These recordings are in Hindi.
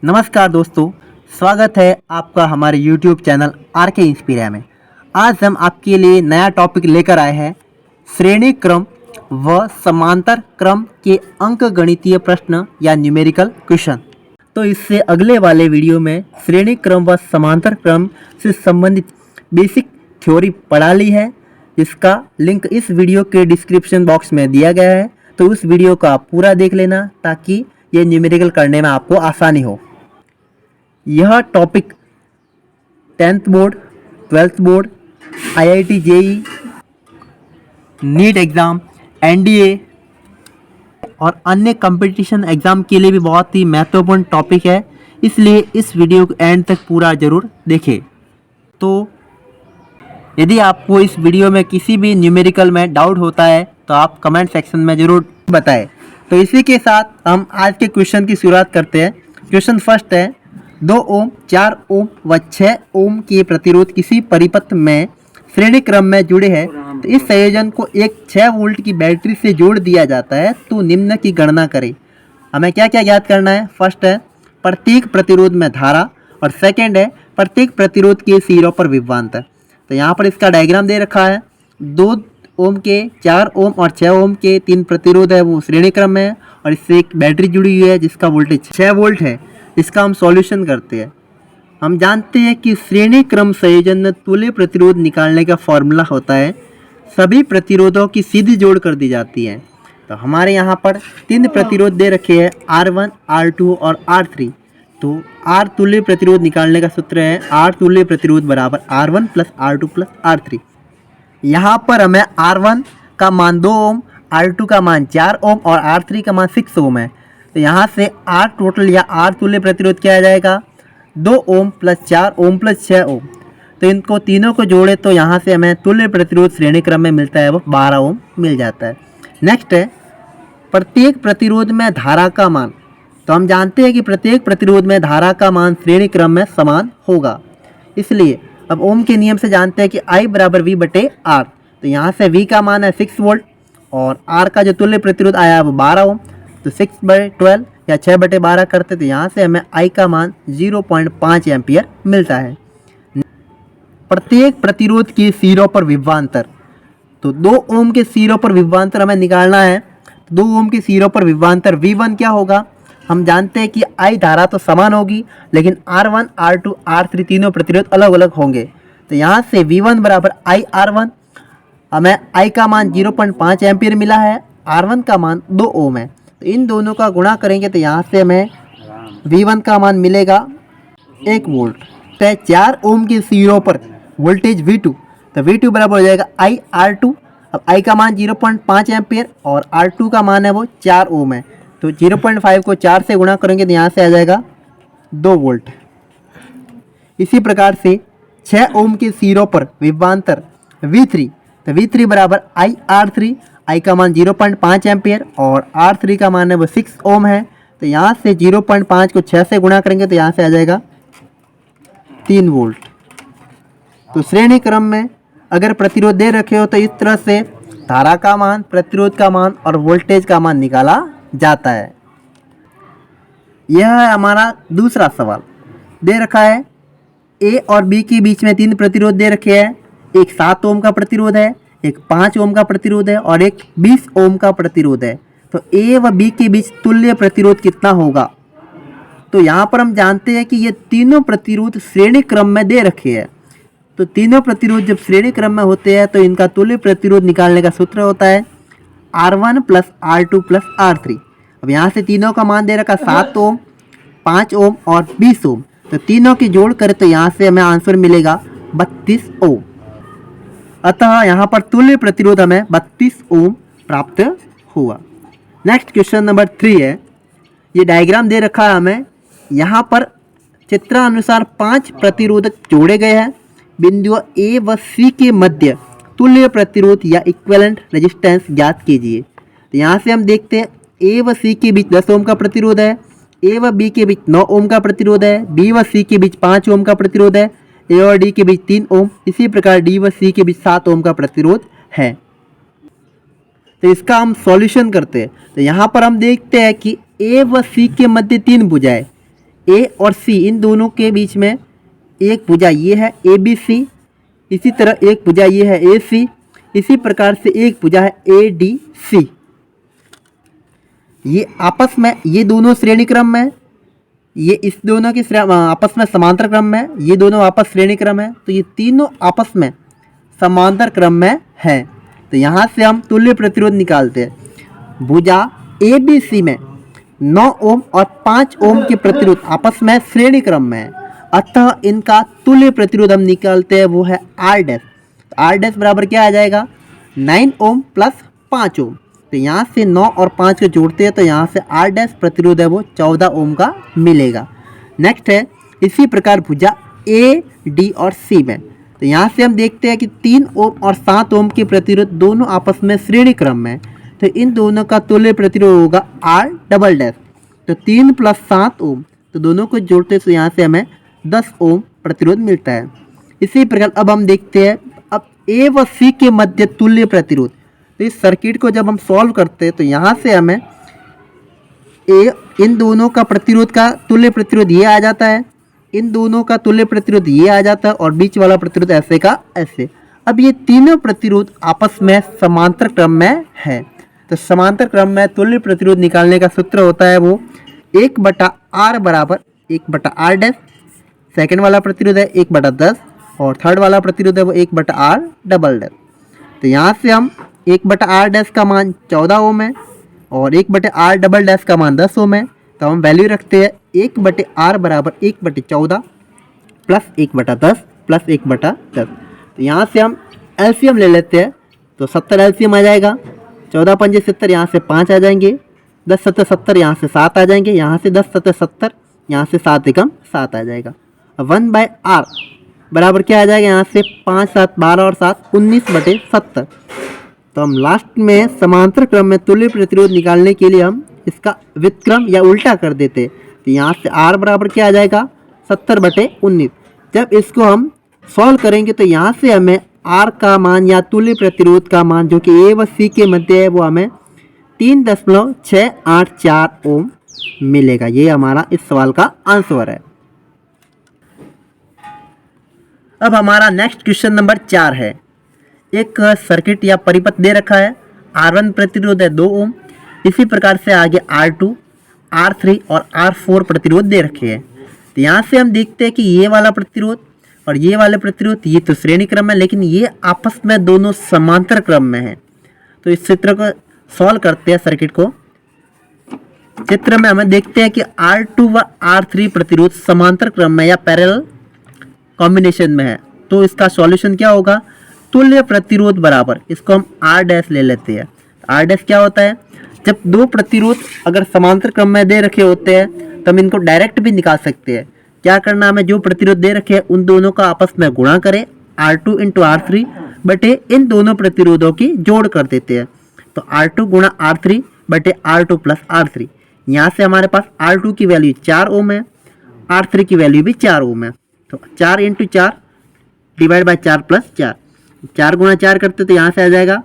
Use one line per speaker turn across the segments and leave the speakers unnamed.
नमस्कार दोस्तों, स्वागत है आपका हमारे YouTube चैनल आर के इंस्पीरिया में। आज हम आपके लिए नया टॉपिक लेकर आए हैं, श्रेणी क्रम व समांतर क्रम के अंकगणितीय प्रश्न या न्यूमेरिकल क्वेश्चन। तो इससे अगले वाले वीडियो में श्रेणी क्रम व समांतर क्रम से संबंधित बेसिक थ्योरी पढ़ा ली है, जिसका लिंक इस वीडियो के डिस्क्रिप्शन बॉक्स में दिया गया है। तो उस वीडियो को आप पूरा देख लेना ताकि ये न्यूमेरिकल करने में आपको आसानी हो। यह topic 10th board, 12th board, IIT JEE, NEET exam, NDA और अन्य कंपटीशन एग्ज़ाम के लिए भी बहुत ही महत्वपूर्ण टॉपिक है, इसलिए इस वीडियो को एंड तक पूरा ज़रूर देखें। तो यदि आपको इस वीडियो में किसी भी न्यूमेरिकल में डाउट होता है तो आप कमेंट सेक्शन में ज़रूर बताएं। तो इसी के साथ हम आज के क्वेश्चन की शुरुआत करते हैं। क्वेश्चन फर्स्ट है, 2 ओम, 4 ओम व 6 ओम के प्रतिरोध किसी परिपथ में श्रेणी क्रम में जुड़े हैं, तो इस संयोजन को एक 6 वोल्ट की बैटरी से जोड़ दिया जाता है, तो निम्न की गणना करें। हमें क्या क्या ज्ञात करना है। फर्स्ट है प्रत्येक प्रतिरोध में धारा, और सेकंड है प्रत्येक प्रतिरोध के सिरों पर विभवांतर। तो यहाँ पर इसका डायग्राम दे रखा है। 2 ओम के, 4 ओम और 6 ओम के 3 प्रतिरोध है, वो श्रेणी क्रम में है और इससे एक बैटरी जुड़ी हुई है जिसका वोल्टेज 6 वोल्ट है। इसका हम सॉल्यूशन करते हैं। हम जानते हैं कि श्रेणी क्रम संयोजन में तुल्य प्रतिरोध निकालने का फॉर्मूला होता है, सभी प्रतिरोधों की सीधी जोड़ कर दी जाती है। तो हमारे यहाँ पर 3 प्रतिरोध दे रखे हैं, R1, R2 और R3। तो R तुल्य प्रतिरोध निकालने का सूत्र है R तुल्य प्रतिरोध बराबर R1 plus R2 plus R3। यहाँ पर हमें R1 का मान 2 ओम, R2 का मान 4 ओम और R3 का मान 6 ओम है। तो यहाँ से R टोटल या R तुल्य प्रतिरोध क्या आ जाएगा, 2 ओम प्लस 4 ओम प्लस 6 ओम। तो इनको तीनों को जोड़े तो यहाँ से हमें तुल्य प्रतिरोध श्रेणी क्रम में मिलता है, वो 12 ओम मिल जाता है। नेक्स्ट है प्रत्येक प्रतिरोध में धारा का मान। तो हम जानते हैं कि प्रत्येक प्रतिरोध में धारा का मान श्रेणी क्रम में समान होगा, इसलिए अब ओम के नियम से जानते हैं कि I बराबर V बटे R। तो यहाँ से V का मान है 6 वोल्ट और R का जो तुल्य प्रतिरोध आया है वो 12 ओम। तो 6/12 या 6/12 करते तो यहाँ से हमें I का मान 0.5 एम्पियर मिलता है। प्रत्येक प्रतिरोध के सिरों पर विभवांतर। तो 2 ओम के सिरों पर विभवांतर हमें निकालना है। 2 ओम के सिरों पर विभवांतर V1 क्या होगा। हम जानते हैं कि I धारा तो समान होगी, लेकिन R1, R2, R3 तीनों प्रतिरोध अलग अलग होंगे। तो यहाँ से V1 बराबर IR1, हमें I का मान 0.5 एम्पियर मिला है, R1 का मान 2 ओम है। तो इन दोनों का गुणा करेंगे तो यहाँ से हमें V1 का मान मिलेगा 1 वोल्ट। तो 4 ओम के सिरों पर वोल्टेज V2, तो V2 बराबर हो जाएगा IR2। अब I का मान 0.5 एम्पियर और R2 का मान है वो 4 ओम है। तो 0.5 को 4 से गुणा करेंगे तो यहाँ से आ जाएगा 2 वोल्ट। इसी प्रकार से 6 ओम के सिरों पर विभवांतर V3, तो V3 बराबर IR3। I का मान 0.5 एम्पियर और R3 का मान है वो 6 ओम है। तो यहाँ से 0.5 को 6 से गुणा करेंगे तो यहाँ से आ जाएगा 3 वोल्ट। तो श्रेणी क्रम में अगर प्रतिरोध दे रखे हो तो इस तरह से धारा का मान, प्रतिरोध का मान और वोल्टेज का मान निकाला जाता है। यह है हमारा दूसरा सवाल। दे रखा है A और B के बीच में 3 प्रतिरोध दे रखे हैं। एक 7 ओम का प्रतिरोध है, एक 5 ओम का प्रतिरोध है और एक 20 ओम का प्रतिरोध है। तो A व B के बीच तुल्य प्रतिरोध कितना होगा। तो यहाँ पर हम जानते हैं कि ये तीनों प्रतिरोध श्रेणी क्रम में दे रखे हैं। तो तीनों प्रतिरोध जब श्रेणी क्रम में होते हैं तो इनका तुल्य प्रतिरोध निकालने का सूत्र होता है R1 plus R2 plus R3। अब यहाँ से तीनों का मान दे रखा 7 ओम, 5 ओम और 20 ओम। तो तीनों की जोड़ करें तो यहाँ से हमें आंसर मिलेगा 32 ओम। अतः यहाँ पर तुल्य प्रतिरोध हमें 32 ओम प्राप्त हुआ। नेक्स्ट क्वेश्चन नंबर 3 है। ये डायग्राम दे रखा है हमें। यहाँ पर चित्रानुसार 5 प्रतिरोधक जोड़े गए हैं। बिंदुओं A व C के मध्य तुल्य प्रतिरोध या इक्विवेलेंट रेजिस्टेंस ज्ञात कीजिए। तो यहाँ से हम देखते हैं A व C के बीच 10 ओम का प्रतिरोध है, A व B के बीच 9 ओम का प्रतिरोध है, B व C के बीच 5 ओम का प्रतिरोध है, A और D के बीच 3 ओम, इसी प्रकार D व C के बीच 7 ओम का प्रतिरोध है। तो इसका हम सॉल्यूशन करते हैं। तो यहाँ पर हम देखते हैं कि A व C के मध्य 3 भुजाएं, ए और सी इन दोनों के बीच में एक भुजा ये है ए बी सी, इसी तरह एक भुजा ये है ए सी, इसी प्रकार से एक भुजा है ए डी सी। ये आपस में ये दोनों श्रेणी क्रम में, ये इस दोनों की आपस में समांतर क्रम में, ये दोनों आपस श्रेणी क्रम है, तो ये तीनों आपस में समांतर क्रम में है। तो यहाँ से हम तुल्य प्रतिरोध निकालते हैं। भुजा ए बी सी में 9 ओम और 5 ओम के प्रतिरोध आपस में श्रेणी क्रम में है, अतः इनका तुल्य प्रतिरोध हम निकालते हैं, वो है आर डैश। आर डैश बराबर क्या आ जाएगा 9 ओम प्लस 5 ओम। तो यहाँ से 9 और 5 को जोड़ते हैं तो यहाँ से आर डैश प्रतिरोध है वो 14 ओम का मिलेगा। नेक्स्ट है इसी प्रकार भुजा ए डी और सी में, तो यहाँ से हम देखते हैं कि 3 ओम और 7 ओम के प्रतिरोध दोनों आपस में श्रेणी क्रम में है, तो इन दोनों का तुल्य प्रतिरोध होगा आर डबल डैश। तो 3 प्लस 7 ओम, तो दोनों को जोड़ते तो यहाँ से हमें 10 ओम प्रतिरोध मिलता है। इसी प्रकार अब हम देखते हैं अब ए व सी के मध्य तुल्य प्रतिरोध। तो इस सर्किट को जब हम सॉल्व करते हैं तो यहाँ से हमें इन दोनों का प्रतिरोध का तुल्य प्रतिरोध ये आ जाता है, इन दोनों का तुल्य प्रतिरोध ये आ जाता है और बीच वाला प्रतिरोध ऐसे का ऐसे। अब ये तीनों प्रतिरोध आपस में समांतर क्रम में है, तो समांतर क्रम में तुल्य प्रतिरोध निकालने का सूत्र होता है वो 1/r बराबर 1/r डैश। सेकेंड वाला प्रतिरोध है 1/10 और थर्ड वाला प्रतिरोध है वो 1/r डबल डैश। तो यहाँ से हम 1/r डैश का मान 14 ओम है और 1/r डबल डैश का मान 10 ओम है, तो हम वैल्यू रखते हैं 1/r बराबर 1/14 प्लस 1/10 प्लस 1/10। तो यहाँ से हम एलसीएम ले लेते हैं, तो 70 एलसीएम आ जाएगा। 14 पंजे 70, यहाँ से 5 आ जाएंगे, 10 7 70, यहाँ से 7 आ जाएंगे, यहाँ से 10 7 70, यहाँ से 7 एकम 7 आ जाएगा। 1/r बराबर क्या आ जाएगा, यहाँ से 5 7 12 और 7 19/70। तो हम लास्ट में समांतर क्रम में तुल्य प्रतिरोध निकालने के लिए हम इसका व्युत्क्रम या उल्टा कर देते। तो यहाँ से r बराबर क्या आ जाएगा 70/19। जब इसको हम सॉल्व करेंगे तो यहाँ से हमें r का मान या तुल्य प्रतिरोध का मान जो कि ए व सी के मध्य है वो हमें 3.684 ओम मिलेगा। ये हमारा इस सवाल का आंसर है। अब हमारा नेक्स्ट क्वेश्चन नंबर 4 है। एक सर्किट या परिपथ दे रखा है, R1 प्रतिरोध है 2 ओम, इसी प्रकार से आगे R2, R3 और R4 प्रतिरोध दे रखे हैं। तो यहाँ से हम देखते हैं कि ये वाला प्रतिरोध और ये वाले प्रतिरोध ये तो श्रेणी क्रम में, लेकिन ये आपस में दोनों समांतर क्रम में है। तो इस चित्र को सॉल्व करते हैं सर्किट को। चित्र में हमें देखते हैं कि R2 व R3 प्रतिरोध समांतर क्रम में या पैरेलल कॉम्बिनेशन में है। तो इसका सॉल्यूशन क्या होगा, तुल्य प्रतिरोध बराबर, इसको हम R डैश ले लेते हैं। R डैश क्या होता है, जब दो प्रतिरोध अगर समांतर क्रम में दे रखे होते हैं तो हम इनको डायरेक्ट भी निकाल सकते हैं। क्या करना, हमें जो प्रतिरोध दे रखे हैं उन दोनों का आपस में गुणा करें, R2 × R3 बटे इन दोनों प्रतिरोधों की जोड़ कर देते हैं। तो R2 × R3 बटे R2 + R3। यहाँ से हमारे पास R2 की वैल्यू 4 ओम है, R3 की वैल्यू भी 4 ओम है। तो 4 × 4 डिवाइड बाय 4 + 4, 4 × 4 करते तो यहाँ से आ जाएगा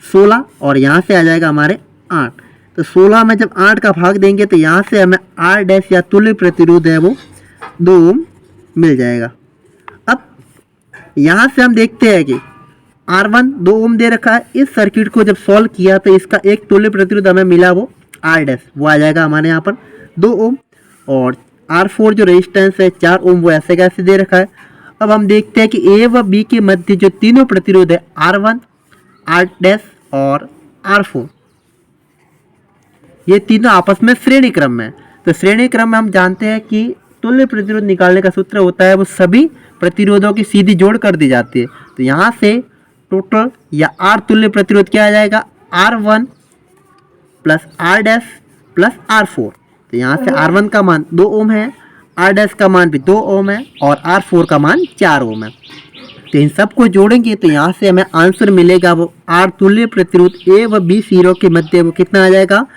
16 और यहाँ से आ जाएगा हमारे 8। तो 16 में जब 8 का भाग देंगे तो यहाँ से हमें R डैश या तुल्य प्रतिरोध है वो 2 ओम मिल जाएगा। अब यहाँ से हम देखते हैं कि R1 2 ओम दे रखा है। इस सर्किट को जब सॉल्व किया तो इसका एक तुल्य प्रतिरोध हमें मिला वो R डैश, वो आ जाएगा हमारे यहाँ पर 2 ओम। और R4 जो रेजिस्टेंस है 4 ओम, वो ऐसे कैसे दे रखा है। अब हम देखते हैं कि ए व बी के मध्य जो तीनों प्रतिरोध है R1, R डैश और R4, ये तीनों आपस में श्रेणी क्रम में। तो श्रेणी क्रम में हम जानते हैं कि तुल्य प्रतिरोध निकालने का सूत्र होता है वो सभी प्रतिरोधों की सीधी जोड़ कर दी जाती है। तो यहाँ से टोटल या R तुल्य प्रतिरोध क्या आ जाएगा, R1 + R डैश + R4। तो यहाँ से R1 का मान 2 ओम है, R डैश का मान भी 2 ओम है और R4 का मान 4 ओम है। तो इन सबको जोड़ेंगे तो यहाँ से हमें आंसर मिलेगा वो R तुल्य प्रतिरोध ए व बी सिरों के मध्य वो कितना आ जाएगा,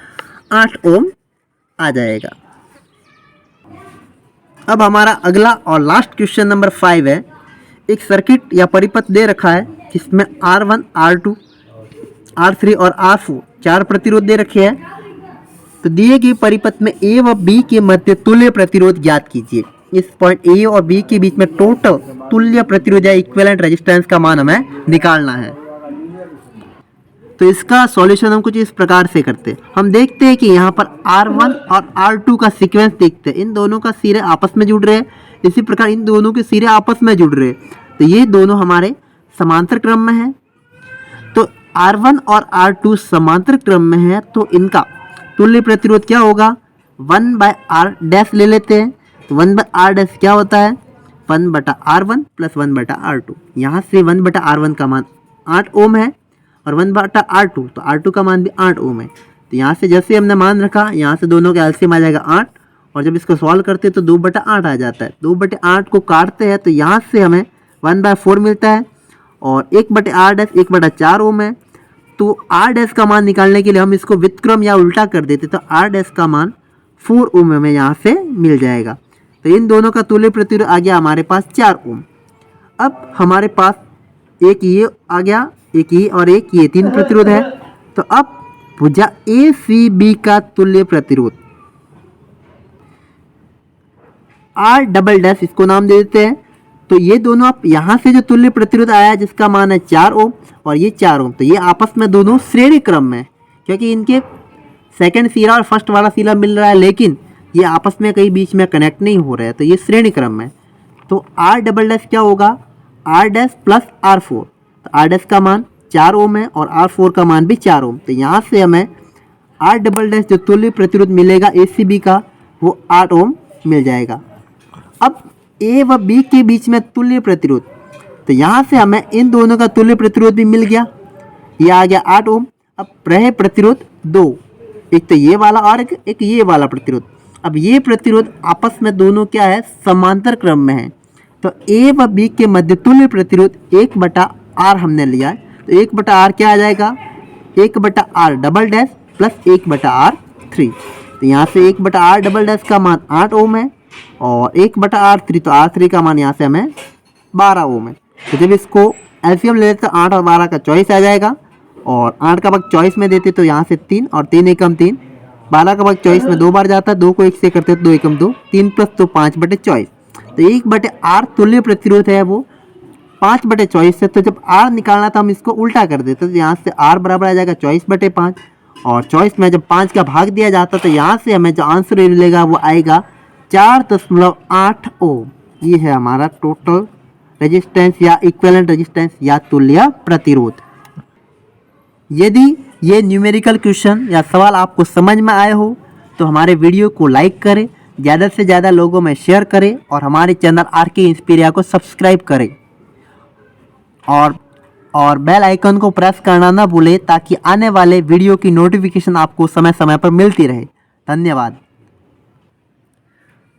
8 ओम आ जाएगा। अब हमारा अगला और लास्ट क्वेश्चन नंबर 5 है। एक सर्किट या परिपथ दे रखा है जिसमें R1, R2, R3 और R4 4 प्रतिरोध दे रखे हैं। तो दिए गए परिपथ में ए व बी के मध्य तुल्य प्रतिरोध ज्ञात कीजिए। इस पॉइंट ए और बी के बीच में टोटल तुल्य प्रतिरोध या इक्विवेलेंट रेजिस्टेंस का मान हमें निकालना है। तो इसका सॉल्यूशन हम कुछ इस प्रकार से करते हैं। हम देखते हैं कि यहाँ पर R1 और R2 का सीक्वेंस देखते हैं। इन दोनों का सिरे आपस में जुड़ रहे हैं, इसी प्रकार इन दोनों के सिरे आपस में जुड़ रहे हैं। तो ये दोनों हमारे समांतर क्रम में हैं। तो R1 और R2 समांतर क्रम में है, तो इनका तुल्य प्रतिरोध क्या होगा, 1/R डैश ले लेते हैं। तो 1/R डैश क्या होता है, 1/R1 प्लस 1/R2। यहाँ से 1/R1 का मान 8 ओम है और 1/R2, तो R2 का मान भी 8 ओम है। तो यहाँ से जैसे हमने मान रखा, यहाँ से दोनों का एलसीएम आ जाएगा 8, और जब इसको सॉल्व करते हैं तो 2/8 आ जाता है। 2/8 को काटते हैं तो यहाँ से हमें 1/4 मिलता है, और 1/R डैश 1/4 ओम है। तो R डैश का मान निकालने के लिए हम इसको व्युत्क्रम या उल्टा कर देते, तो R डैश का मान 4 ओम हमें यहाँ से मिल जाएगा। तो इन दोनों का तुल्य प्रतिरोध आ गया हमारे पास 4 ओम। अब हमारे पास एक ये आ गया, एक ये और एक ये, 3 प्रतिरोध है। तो अब भुजा ए सी बी का तुल्य प्रतिरोध R डबल डैश, इसको नाम दे देते हैं। तो ये दोनों आप यहाँ से जो तुल्य प्रतिरोध आया जिसका मान है 4 ओम और ये 4 ओम, तो ये आपस में दोनों श्रेणी क्रम में, क्योंकि इनके सेकंड सिरा और फर्स्ट वाला सिरा मिल रहा है, लेकिन ये आपस में कहीं बीच में कनेक्ट नहीं हो रहा है, तो ये श्रेणी क्रम में। तो R डबल डैश क्या होगा, R डैश प्लस R4। तो R डैश का मान 4 ओम है और R4 का मान भी 4 ओम। तो यहाँ से हमें R डबल डैश जो तुल्य प्रतिरोध मिलेगा ACB का, वो 8 ओम मिल जाएगा। अब A व B के बीच में तुल्य प्रतिरोध, तो यहाँ से हमें इन दोनों का तुल्य प्रतिरोध भी मिल गया, ये आ गया 8 ओम। अब रहे प्रतिरोध 2, एक तो ये वाला और एक ये वाला प्रतिरोध। अब ये प्रतिरोध आपस में दोनों क्या है, समांतर क्रम में है। तो A व B के मध्य तुल्य प्रतिरोध 1/R हमने लिया है। तो 1/R क्या आ जाएगा, 1/R double dash plus 1/R3। तो यहाँ से 1/R डबल डैश का मान 8 ओम है, और 1/R3, तो R3 का मान यहाँ से हमें 12 ओम है। तो जब इसको एलसीएम ले लेते तो 8 और 12 का 24 आ जाएगा, और 8 का भाग 24 में देते तो यहाँ से 3 और 3 एकम 3, 12 का भाग 24 में 2 बार जाता है, 2 को 1 से करते तो 2 एकम 2, 3 प्लस 2 5/24। तो 1/R तुल्य प्रतिरोध है वो 5/24 है। तो जब R निकालना था हम इसको उल्टा कर देते, तो यहाँ से R बराबर आ जाएगा 24/5, और 24 में जब 5 का भाग दिया जाता तो यहाँ से हमें जो आंसर मिलेगा वो आएगा 4.8 ओम। ये है हमारा टोटल रेजिस्टेंस या इक्विवेलेंट रेजिस्टेंस या तुल्य प्रतिरोध। यदि ये न्यूमेरिकल क्वेश्चन या सवाल आपको समझ में आए हो तो हमारे वीडियो को लाइक करें, ज़्यादा से ज़्यादा लोगों में शेयर करें, और हमारे चैनल आरके इंस्पीरिया को सब्सक्राइब करें, और बेल आइकन को प्रेस करना ना भूलें, ताकि आने वाले वीडियो की नोटिफिकेशन आपको समय समय पर मिलती रहे। धन्यवाद।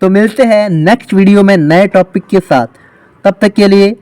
तो मिलते हैं नेक्स्ट वीडियो में नए टॉपिक के साथ, तब तक के लिए